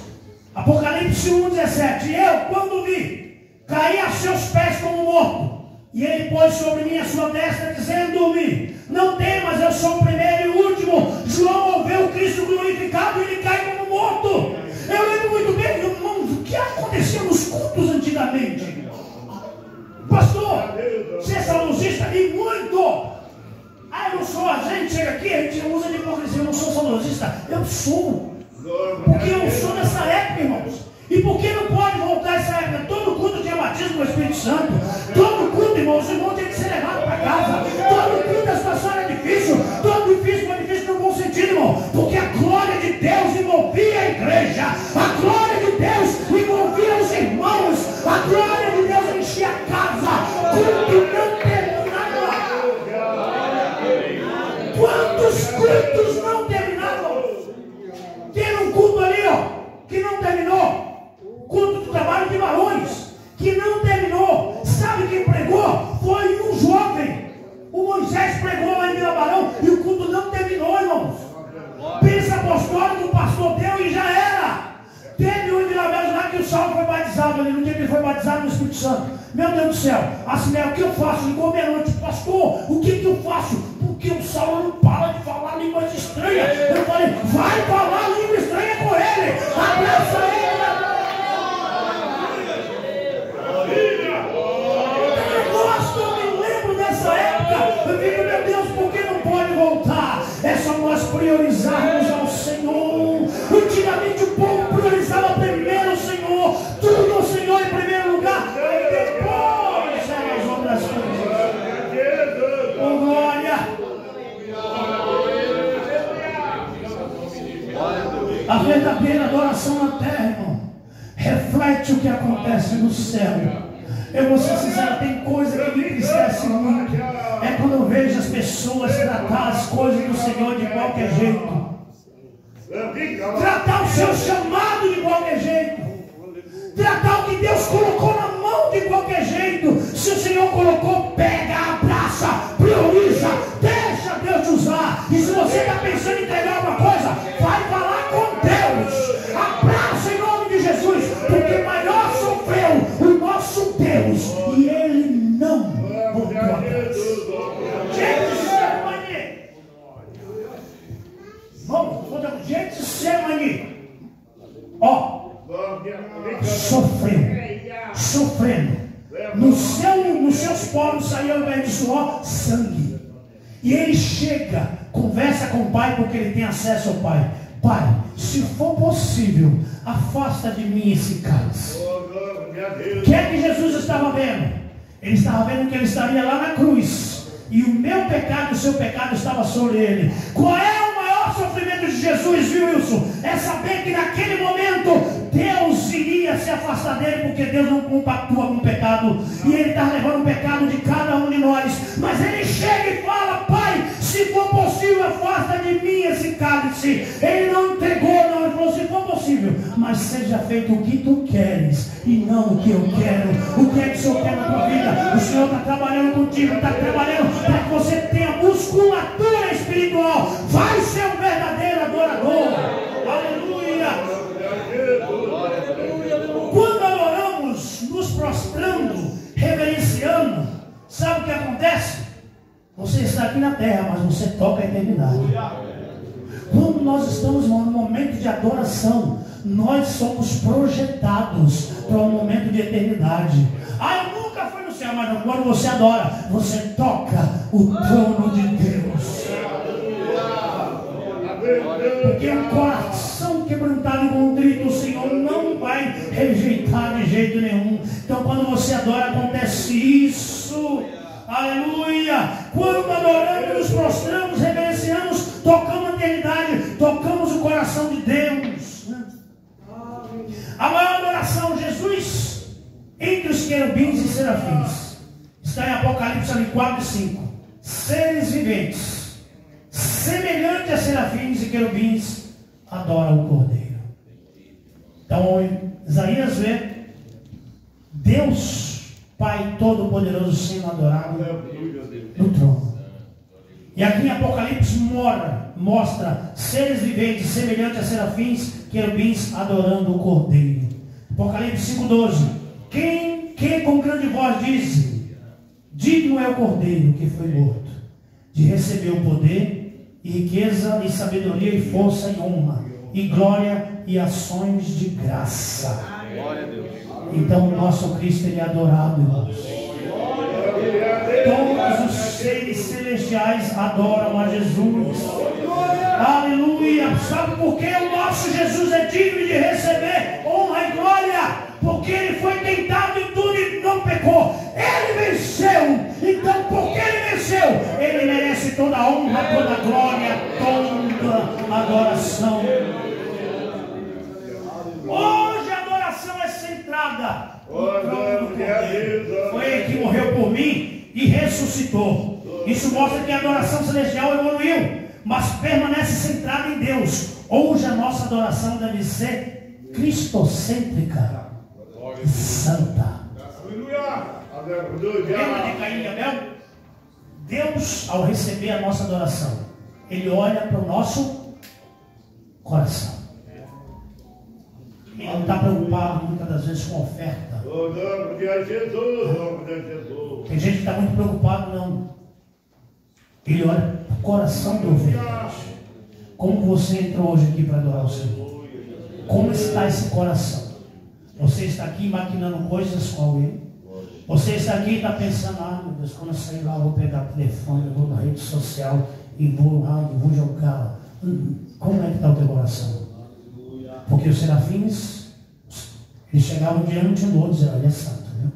Apocalipse 1:17. Eu, quando vi, caí a seus pés como morto, e ele pôs sobre mim a sua destra, dizendo-me: não temas, eu sou o primeiro e o último. João, ao ver o Cristo glorificado, ele cai como morto. Eu lembro muito bem, irmãos, o que acontecia nos cultos antigamente. Pastor, você é saudosista? E muito. Ah, eu não sou, a gente chega aqui, a gente usa de hipocrisia. Eu não sou saudosista, eu sou. Porque eu sou nessa época, irmãos. E por que não pode voltar essa época? Todo culto tinha batismo com o Espírito Santo. Todo culto, irmãos, os irmãos têm que ser levados para casa. Todo culto a situação era difícil. Todo difícil foi difícil no bom sentido, irmão. Porque a glória de Deus envolvia a igreja. A glória de Deus envolvia os irmãos. A glória de Deus enchia a casa. Culto não terminava. Quantos cultos não terminavam? Tem um culto ali, ó, que não terminou. Culto do trabalho de varões, que não terminou. Sabe quem pregou? Foi um jovem. O Moisés pregou lá em Vila Barão e o culto não terminou, irmãos. Pensa apostólico, o pastor deu e já era. Teve um em Vila Barão lá que o Saulo foi batizado ali, no dia que ele foi batizado no Espírito Santo. Meu Deus do céu, assim, o que eu faço? Ligou meia-noite, pastor, o que eu faço? Porque o Saulo não para de falar línguas estranhas. Eu falei, vai falar língua estranha com ele. Abraça ele. Eu digo, meu Deus, por que não pode voltar? É só nós priorizarmos ao Senhor. Antigamente o povo priorizava primeiro o Senhor, tudo o Senhor em primeiro lugar, e depois eram as outras coisas. Oh, glória! A verdadeira adoração na terra, irmão, reflete o que acontece no céu. Eu vou ser sincero, tem coisa que me entristece muito. É quando eu vejo as pessoas tratar as coisas do Senhor de qualquer jeito. Tratar o seu chamado de qualquer jeito. Tratar o que Deus colocou na mão de qualquer jeito. Se o Senhor colocou, pega, abraça, prioriza, deixa Deus te usar. E se você E ele chega, conversa com o pai, porque ele tem acesso ao pai. Pai, se for possível, afasta de mim esse cálice. O que é que Jesus estava vendo? Ele estava vendo que ele estaria lá na cruz, e o meu pecado, o seu pecado estava sobre ele. Qual é o maior sofrimento de Jesus, viu, Wilson? É saber que naquele momento Deus iria se afastar dele, porque Deus não compactua com o pecado, e ele está levando o pecado de cada um de nós. Mas ele chega e fala: Pai, se for possível, afasta de mim esse cálice. Ele não entregou, não, ele falou: se for possível, mas seja feito o que tu queres e não o que eu quero. O que é que o Senhor quer na tua vida? O Senhor está trabalhando contigo, está trabalhando para que você tenha musculatura espiritual. Vai ser um verdadeiro adorador. Aleluia. Quando adoramos, nos prostrando, reverenciando, sabe o que acontece? Você está aqui na terra, mas você toca a eternidade. Quando nós estamos num momento de adoração, nós somos projetados para um momento de eternidade. Eu nunca fui no céu, mas quando você adora, você toca o trono de Deus. Porque o coração quebrantado e contrito, o Senhor não vai rejeitar de jeito nenhum. Então quando você adora, acontece isso. Aleluia. Quando adoramos, nos prostramos, reverenciamos, tocamos a eternidade, tocamos o coração de Deus. A maior adoração, Jesus entre os querubins e serafins, está em Apocalipse 4 e 5. Seres viventes, semelhante a serafins e querubins, adoram o Cordeiro. Então Isaías vê Deus Pai Todo-Poderoso sendo adorado no trono. E aqui em Apocalipse mostra seres viventes semelhantes a serafins, querubins adorando o Cordeiro. Apocalipse 5,12. Quem com grande voz diz: digno é o Cordeiro que foi morto, de receber o poder e riqueza e sabedoria e força e honra e glória e ações de graça. Glória a Deus. Então o nosso Cristo, ele é adorado, irmãos. Todos os seres celestiais adoram a Jesus. Aleluia. Sabe por que o nosso Jesus é digno de receber honra e glória? Porque ele foi tentado em tudo e não pecou. Ele venceu. Então, porque ele venceu, ele merece toda a honra, toda a glória, toda a adoração. Hoje a adoração é centrada no trono do Cordeiro. Foi ele que morreu por mim e ressuscitou. Isso mostra que a adoração celestial evoluiu, mas permanece centrada em Deus. Hoje a nossa adoração deve ser cristocêntrica e santa. Lembra de Caim e Abel? Deus, ao receber a nossa adoração, ele olha para o nosso coração. Ele não está preocupado muitas das vezes com a oferta. Tem gente que está muito preocupado, não. Ele olha para o coração do ofertante. Como você entrou hoje aqui para adorar o Senhor? Como está esse coração? Você está aqui maquinando coisas com ele? Você está aqui e está pensando: meu Deus, quando eu sair lá eu vou pegar o telefone, eu vou na rede social e vou jogar. Como é que está o teu coração? Porque os serafins, eles chegavam diante um do outro e diziam: ele é santo, viu?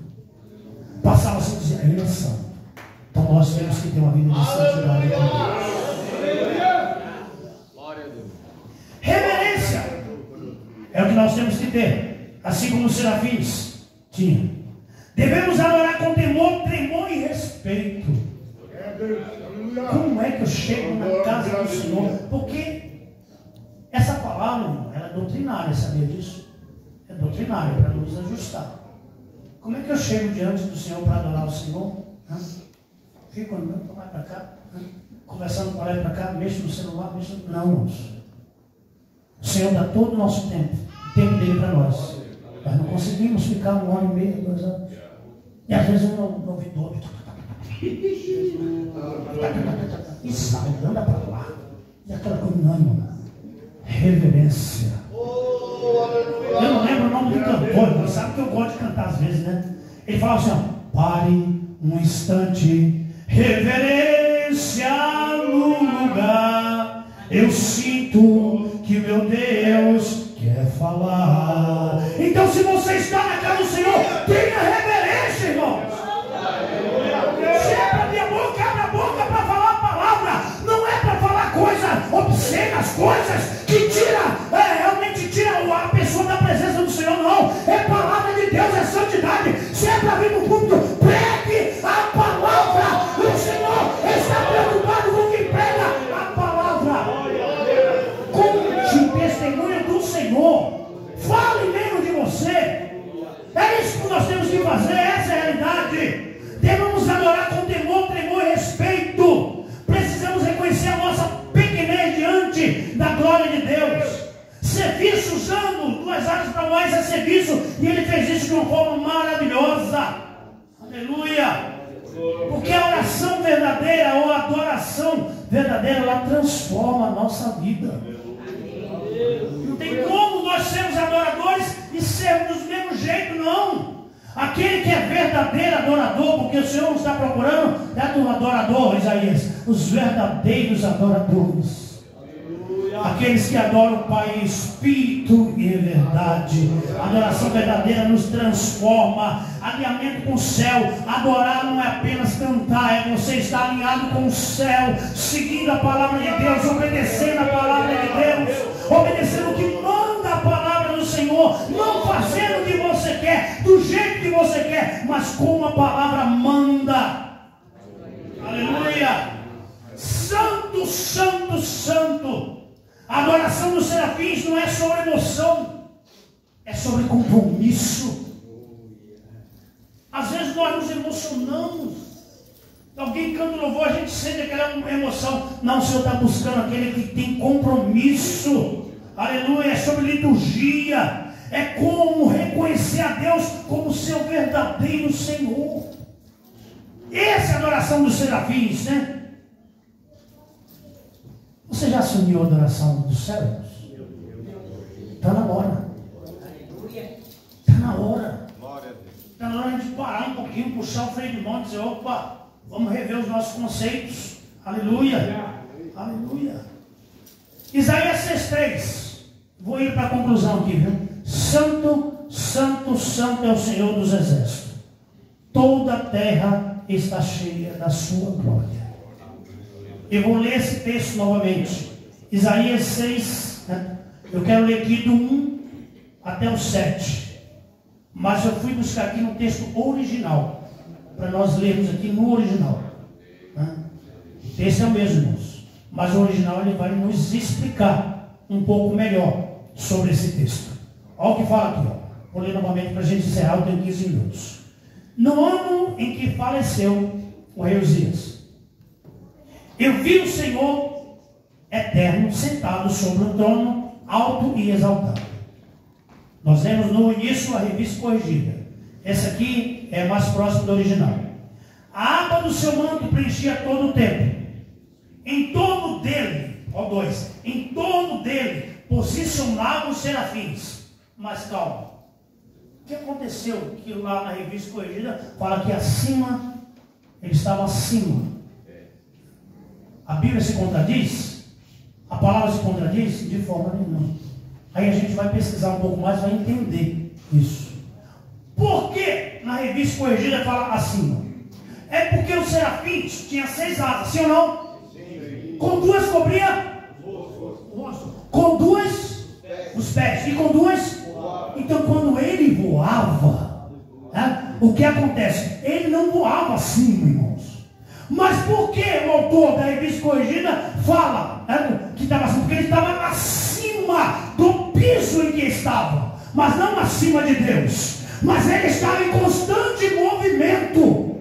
Passavam assim e diziam: ele é santo. Então nós temos que ter uma vida de santidade com Deus. Reverência é o que nós temos que ter, assim como os serafins tinham. Devemos adorar com temor, tremor e respeito. Como é que eu chego na casa do Senhor? Porque essa palavra, irmão, ela é doutrinária, sabia disso? É doutrinária para nos ajustar. Como é que eu chego diante do Senhor para adorar o Senhor? Fico andando, vai para cá, conversando com ela para cá, mexo no celular, mexo no... Não, irmãos. O Senhor dá todo o nosso tempo, o tempo dele para nós. Nós não conseguimos ficar 1 ano e meio, 2 anos. E às vezes um ouvidor e sai, anda para lá. E aquela coisa, não, irmão. Reverência. Eu não lembro o nome do cantor, mas sabe que eu gosto de cantar às vezes, né? Ele fala assim: pare um instante, reverência. Eu sinto que meu Deus quer falar. Então, se você está na casa do Senhor, tenha reverência, irmãos. Se é para abrir a boca, abre a boca para falar a palavra. Não é para falar coisas obscenas, coisas que realmente tira a pessoa da presença do Senhor. Não, é palavra de Deus, é santidade. Se é para vir no púlpito, pregue a palavra. O Senhor está preocupado com quem prega a palavra. Conte testemunho do Senhor. Fale mesmo de você. É isso que nós temos que fazer. Essa é a realidade. Devemos adorar com temor, tremor e respeito. Precisamos reconhecer a nossa pequenez diante da glória de Deus. Serviço, usando duas áreas para mais é serviço. E ele fez isso de uma forma maravilhosa. Aleluia. Porque a oração verdadeira ou a adoração verdadeira, ela transforma a nossa vida. Não tem como nós sermos adoradores e sermos do mesmo jeito, não. Aquele que é verdadeiro adorador, porque o Senhor está procurando, é um adorador, Isaías, os verdadeiros adoradores. Aqueles que adoram o Pai em espírito e em verdade. A adoração verdadeira nos transforma. Alinhamento com o céu. Adorar não é apenas cantar, é você estar alinhado com o céu, seguindo a palavra de Deus, obedecendo a palavra de Deus, obedecendo o que manda a palavra do Senhor, não fazendo o que você quer, do jeito que você quer, mas como a palavra manda. Aleluia. Santo, santo, santo. A adoração dos serafins não é sobre emoção, é sobre compromisso. Às vezes nós nos emocionamos. Alguém canta louvor, a gente sente aquela emoção. Não, o Senhor está buscando aquele que tem compromisso. Aleluia, é sobre liturgia. É como reconhecer a Deus como seu verdadeiro Senhor. Essa é a adoração dos serafins, né? Você já assumiu a adoração dos céus? Está na hora. Está na hora. Está na hora de parar um pouquinho, puxar o freio de mão e dizer, opa, vamos rever os nossos conceitos. Aleluia. Aleluia. Isaías 6,3. Vou ir para a conclusão aqui, viu? Santo, santo, santo é o Senhor dos exércitos. Toda a terra está cheia da sua glória. Eu vou ler esse texto novamente. Isaías 6, né? Eu quero ler aqui do 1 até o 7. Mas eu fui buscar aqui no texto original, para nós lermos aqui no original. Né? O texto é o mesmo, irmãos, mas o original ele vai nos explicar um pouco melhor sobre esse texto. Olha o que fala aqui. Ó. Vou ler novamente para a gente encerrar, eu tenho 15 minutos. No ano em que faleceu o rei Uzias, eu vi o Senhor eterno sentado sobre um trono alto e exaltado. Nós vemos no início a revista corrigida. Essa aqui é mais próxima do original. A aba do seu manto preenchia todo o templo. Em torno dele, em torno dele posicionavam os serafins. Mas calma. O que aconteceu? Que lá na revista corrigida fala que acima, ele estava acima. A Bíblia se contradiz? A palavra se contradiz? De forma nenhuma. Aí a gente vai pesquisar um pouco mais, vai entender isso. Por que na revista corrigida fala acima? É porque os serafins tinham 6 asas, sim ou não? Sim. Com 2 cobria o rosto. Com 2 os pés. E com 2? Então quando ele voava, né, o que acontece? Ele não voava acima, irmãos. Mas por que o autor da revista corrigida fala, né, que estava acima? Porque ele estava acima do piso em que estava, mas não acima de Deus. Mas ele estava em constante movimento.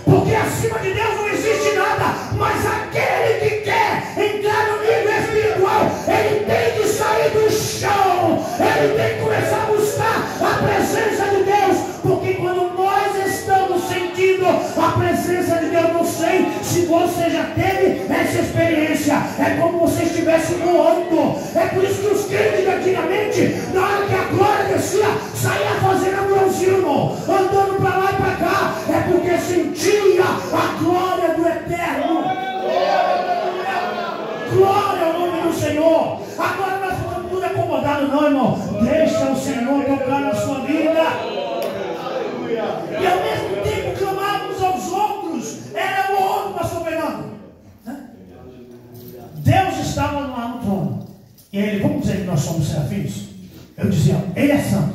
Porque acima de Deus não existe nada. Mas aquele que quer entrar no nível espiritual, ele tem que sair do chão. Ele tem que começar a buscar a presença de Deus. Porque quando nós estamos sentindo a presença de Deus, não sei se você já teve essa experiência. É como você estivesse voando. É por isso que os crentes antigamente, na hora que a glória descia, saía fazendo bronzino, andando para lá e para cá. É porque sentia a glória do Eterno. Glória ao nome Senhor. Agora nós ficamos tudo acomodados, não, irmão. Deixa o Senhor tocar na sua vida. E ao mesmo tempo clamávamos aos outros. Era o outro, pastor Fernando. Deus estava lá no trono. E ele, vamos dizer que nós somos serafins? Eu dizia, ele é santo.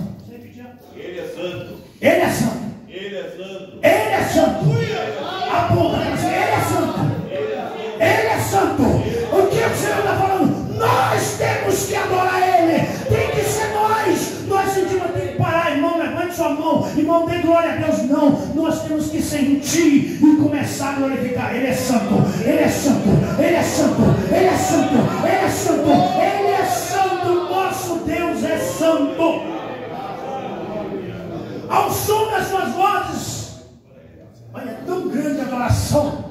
Ele é santo. Ele é santo. Ele é santo. Ele é santo. Apontando assim, ele é santo. Ele é santo. O que o Senhor está falando? Nós temos que adorar Ele. Tem que ser nós. Nós sentimos, tem que parar, irmão. Levante sua mão. Irmão, dê glória a Deus. Não. Nós temos que sentir e começar a glorificar. Ele é santo. Ele é santo. Ele é santo. Ele é santo. Ele é santo. Ele é santo. Nosso Deus é santo. Ao som das suas vozes. Olha, é tão grande a adoração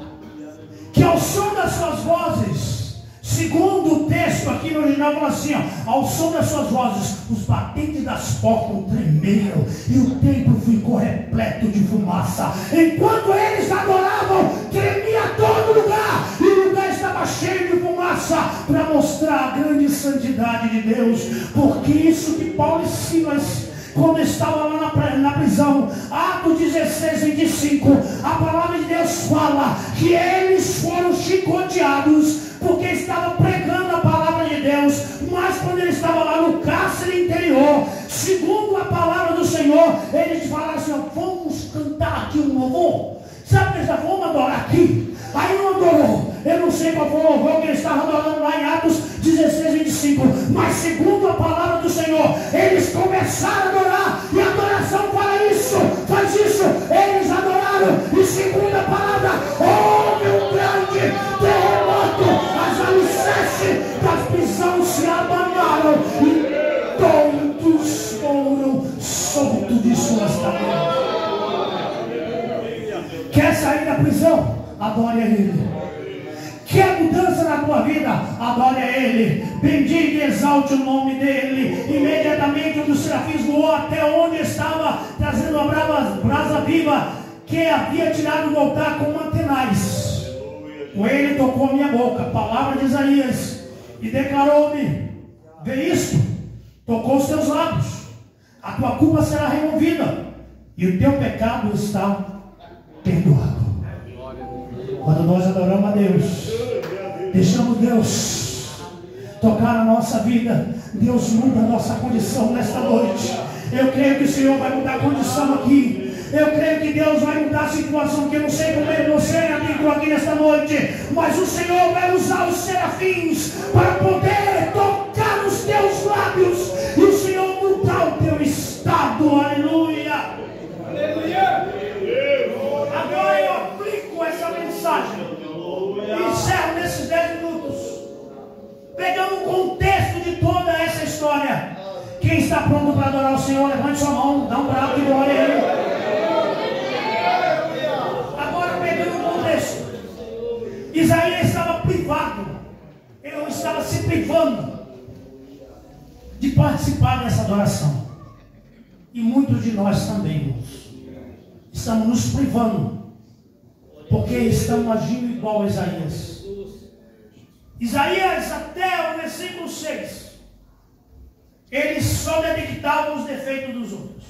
que ao som das suas vozes, segundo o texto aqui no original, fala assim, ó, ao som das suas vozes, os batentes das portas tremeram e o templo ficou repleto de fumaça. Enquanto eles adoravam, tremia todo lugar e o lugar estava cheio de fumaça para mostrar a grande santidade de Deus. Porque isso que Paulo e Silas, quando estava lá na prisão, Atos 16, 25, a palavra de Deus fala que eles foram chicoteados porque estavam pregando a palavra de Deus. Mas quando ele estava lá no cárcere interior, segundo a palavra do Senhor, eles falaram assim, ó, vamos cantar aqui um louvor. Sabe que eles já vamos adorar aqui? Aí não adorou. Eu não sei qual foi o louvor que eles estavam adorando lá em Atos 16, 25. Mas segundo a palavra do Senhor, eles começaram a adorar. E a adoração faz isso. Eles adoraram. E segundo a palavra, houve um grande terremoto. As alicerces das prisões se abanaram. E todos foram soltos de suas cadeias. Quer sair da prisão? Adore a Ele. Quer mudança na tua vida? Adore a Ele. Bendiga e exalte o nome dEle. Imediatamente um dos serafins voou até onde estava, trazendo a brasa viva que havia tirado do altar com mantenais. Com ele tocou a minha boca, palavra de Isaías, e declarou-me: vê isto, tocou os teus lábios, a tua culpa será removida e o teu pecado está perdoado. Quando nós adoramos a Deus, deixamos Deus tocar na nossa vida, Deus muda a nossa condição nesta noite. Eu creio que o Senhor vai mudar a condição aqui. Eu creio que Deus vai mudar a situação, que eu não sei como você entrou aqui nesta noite, mas o Senhor vai usar os serafins para poder tocar nos teus lábios e o Senhor mudar o teu estado. Aleluia. Aleluia. Agora eu aplico essa mensagem e encerro nesses 10 minutos, pegando o contexto de toda essa história. Quem está pronto para adorar o Senhor, levante sua mão, dá um bravo de glória a Ele. Agora pegando o contexto, Isaías estava privado, ele estava se privando de participar dessa adoração. E muitos de nós também, irmãos, estamos nos privando, porque estamos agindo igual a Isaías. Isaías, até o versículo 6, ele só detectava os defeitos dos outros.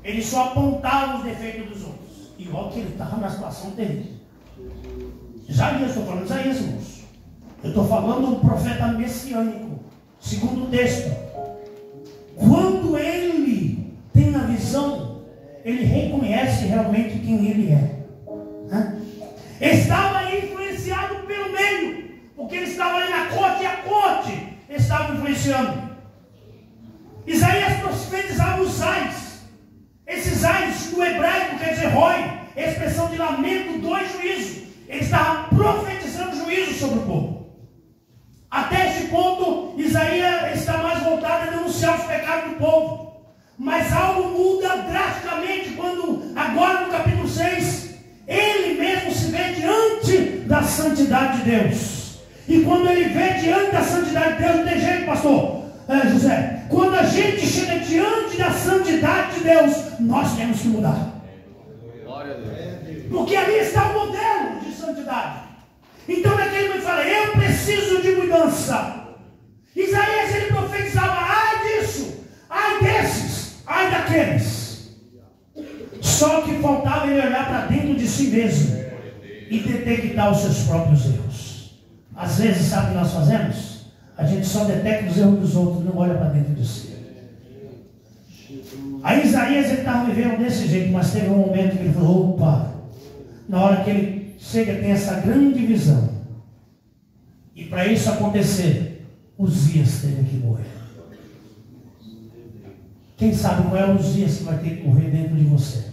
Ele só apontava os defeitos dos outros. E olha que ele estava numa situação terrível. Isaías, estou falando de Isaías, irmãos. Eu estou falando de um profeta messiânico. Segundo o texto, quando ele tem a visão, ele reconhece realmente quem ele é. Estava influenciado pelo meio, porque ele estava ali na corte e a corte estava influenciando. Isaías profetizava os ais. Esses ais do hebraico quer dizer roi, expressão de lamento, dor e juízo. Ele estava profetizando juízo sobre o povo. Até este ponto, Isaías está mais voltado a denunciar os pecados do povo. Mas algo muda drasticamente quando, agora no capítulo 6, ele mesmo se vê diante da santidade de Deus. E quando ele vê diante da santidade de Deus, não tem jeito, pastor José. Quando a gente chega diante da santidade de Deus, nós temos que mudar. Porque ali está o modelo de santidade. Então naquele momento fala, eu preciso de mudança. Isaías, ele profetizava: ai disso, ai desses, ai daqueles. Só que faltava ele olhar para dentro de si mesmo e detectar os seus próprios erros. Às vezes, sabe o que nós fazemos? A gente só detecta os erros dos outros, não olha para dentro de si. Aí Isaías, ele estava vivendo desse jeito, mas teve um momento que ele falou: opa, na hora que ele chega, tem essa grande visão. E para isso acontecer, Uzias teve que morrer. Quem sabe qual é o Uzias que vai ter que morrer dentro de você,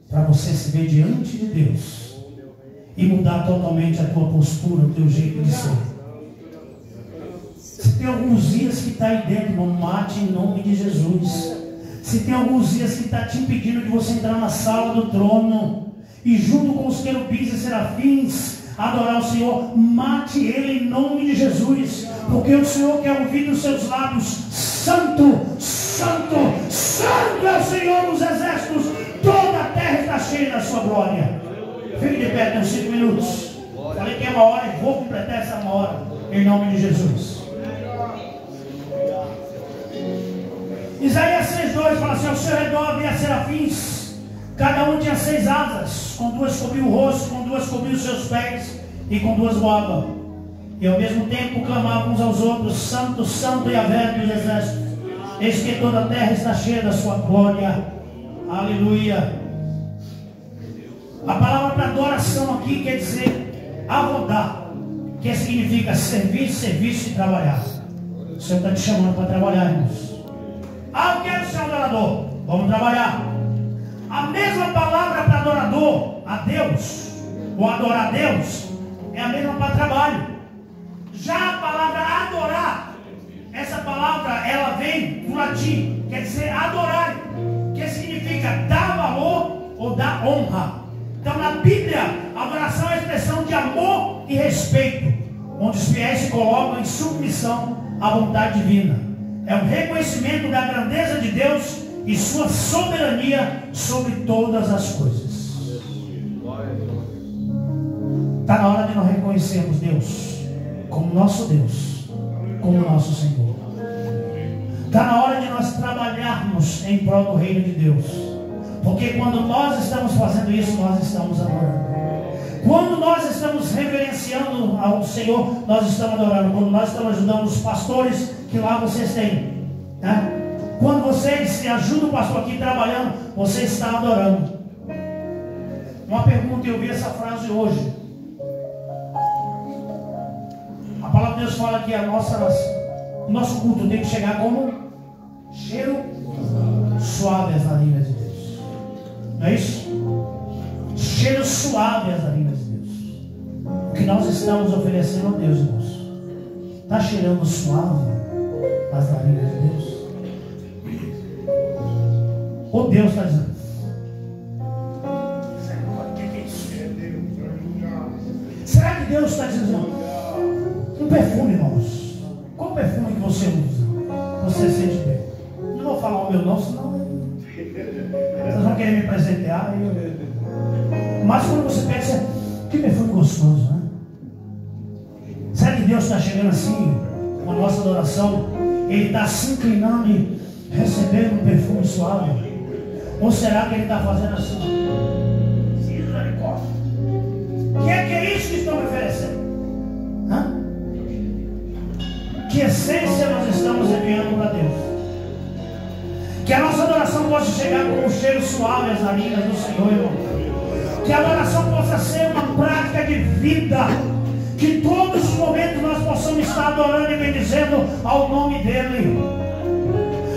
para você se ver diante de Deus e mudar totalmente a tua postura, o teu jeito de ser. Se tem alguns dias que está aí dentro, não mate em nome de Jesus. Se tem alguns dias que está te impedindo de você entrar na sala do trono e junto com os querubins e serafins adorar o Senhor, mate ele em nome de Jesus, porque o Senhor quer ouvir dos seus lábios: santo, santo, santo é o Senhor dos exércitos, toda a terra está cheia da sua glória. Fique de pé, tem 5 minutos. Falei que é 1 hora e vou completar essa 1 hora em nome de Jesus. Isaías 6,2 fala assim: ao seu redor havia serafins, cada um tinha 6 asas, com 2 cobriu o rosto, com 2 cobriu os seus pés e com 2 voavam. E ao mesmo tempo clamavam uns aos outros: santo, santo é Yahvé dos exércitos, eis que toda a terra está cheia da sua glória. Aleluia. A palavra para adoração aqui quer dizer avodar, que significa serviço, serviço e trabalhar. O Senhor está te chamando para trabalhar, irmãos. Eu quero ser adorador, vamos trabalhar. A mesma palavra para adorador a Deus, ou adorar a Deus, é a mesma para trabalho. Já a palavra adorar, essa palavra ela vem do latim, quer dizer adorar, que significa dar valor ou dar honra. Então na Bíblia, adoração é a expressão de amor e respeito, onde os fiéis se colocam em submissão à vontade divina. É um reconhecimento da grandeza de Deus e sua soberania sobre todas as coisas. Está na hora de nós reconhecermos Deus como nosso Deus, como nosso Senhor. Está na hora de nós trabalharmos em prol do reino de Deus, porque quando nós estamos fazendo isso, nós estamos adorando. Quando nós estamos reverenciando ao Senhor, nós estamos adorando. Quando nós estamos ajudando os pastores, que lá vocês têm, né? Quando vocês ajudam o pastor aqui trabalhando, você está adorando. Uma pergunta, eu vi essa frase hoje. A palavra de Deus fala que o nosso culto tem que chegar como cheiro suave às narinas de Deus. Não é isso? Cheiro suave às narinas de Deus. O que nós estamos oferecendo a Deus, irmãos, está cheirando suave às narinas de Deus? Ou Deus está dizendo: o que é isso? Será que Deus está dizendo um perfume, irmãos? Qual perfume que você usa? Você sente bem? Não vou falar o meu não, senão vocês vão querer me presentear. Mas quando você pensa, que perfume gostoso, né? Será que Deus está chegando assim com a nossa adoração? Ele está se inclinando e recebendo um perfume suave? Ou será que ele está fazendo assim? Misericórdia. Que é isso que estão me oferecendo? Hã? Que essência nós estamos enviando para Deus? Que a nossa adoração possa chegar com um cheiro suave às narinas do Senhor, irmão. Que a adoração possa ser uma prática de vida. Que todos os momentos nós possamos estar adorando e bendizendo ao nome dEle.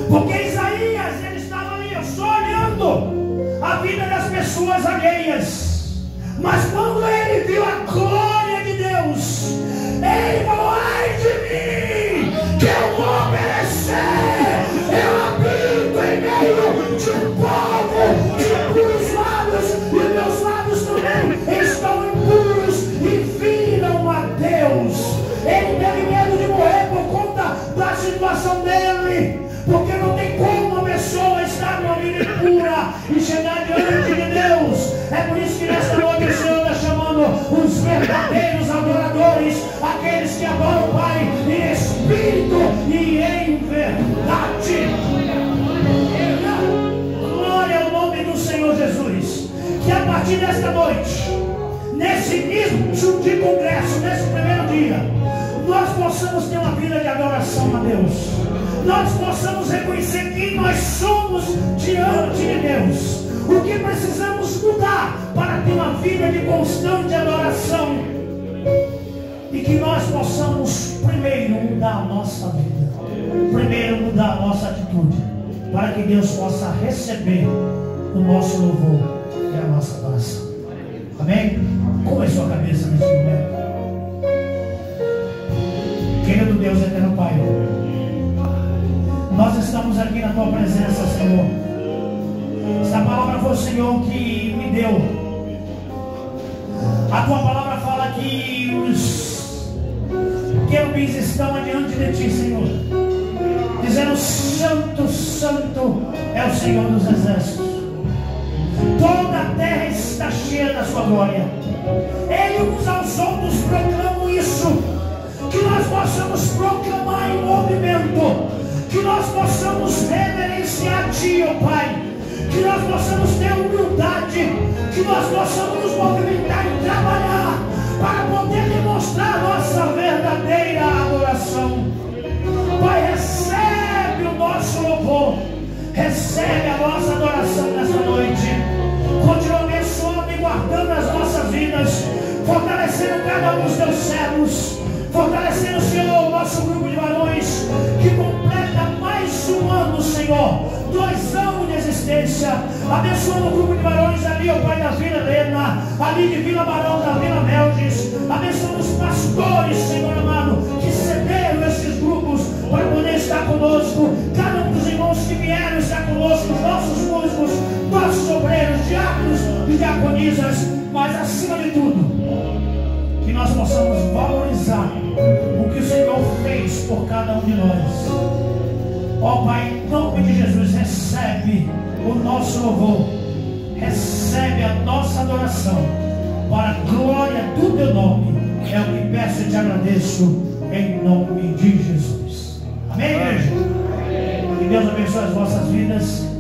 Porque Isaías, ele estava ali só olhando a vida das pessoas alheias. Mas quando ele viu a glória de Deus, ele falou: ai de mim, que eu vou perecer. Eu habito em meio de um povo de puros lábios, e meus lábios também estão impuros e viram a Deus. Ele teve medo de morrer por conta da situação dele, porque não tem como uma pessoa estar numa vida impura e chegar diante de Deus. É por isso que nesta noite o Senhor está chamando os verdadeiros adoradores, aqueles que adoram o Pai que nesta noite, nesse início de congresso, nesse primeiro dia, nós possamos ter uma vida de adoração a Deus. Nós possamos reconhecer quem nós somos diante de Deus. O que precisamos mudar para ter uma vida de constante adoração. E que nós possamos primeiro mudar a nossa vida. Primeiro mudar a nossa atitude. Para que Deus possa receber o nosso louvor e a nossa adoração. Amém? Curva a sua cabeça nesse momento. Querido Deus eterno Pai, nós estamos aqui na Tua presença, Senhor. Esta palavra foi o Senhor que me deu. A Tua palavra fala que os querubins estão adiante de Ti, Senhor, dizendo: Santo, Santo é o Senhor dos exércitos. Toda a terra está cheia da Sua glória. Ele uns aos outros proclamam isso. Que nós possamos proclamar em movimento. Que nós possamos reverenciar a Ti, ó Pai. Que nós possamos ter humildade. Que nós possamos nos movimentar e trabalhar para poder demonstrar a nossa verdadeira adoração. Pai, recebe o nosso louvor. Recebe a nossa adoração nessa noite. Continua abençoando e guardando as nossas vidas, fortalecendo cada um dos Teus servos, fortalecendo, Senhor, o nosso grupo de varões, que completa mais um ano, Senhor, 2 anos de existência. Abençoando o grupo de varões ali, ó Pai, da Vila Helena, ali de Vila Barão, da Vila Meldes. Abençoando os pastores, Senhor amado, que cederam esses grupos para poder estar conosco. Cada um dos irmãos que vieram estar conosco, os nossos músicos, nossos obreiros, diáconos e diaconisas, mas acima de tudo, que nós possamos valorizar o que o Senhor fez por cada um de nós. Ó Pai, em nome de Jesus, recebe o nosso louvor, recebe a nossa adoração, para a glória do Teu nome. É o que peço e Te agradeço, em nome de Jesus. Amém, igreja? Que Deus abençoe as vossas vidas.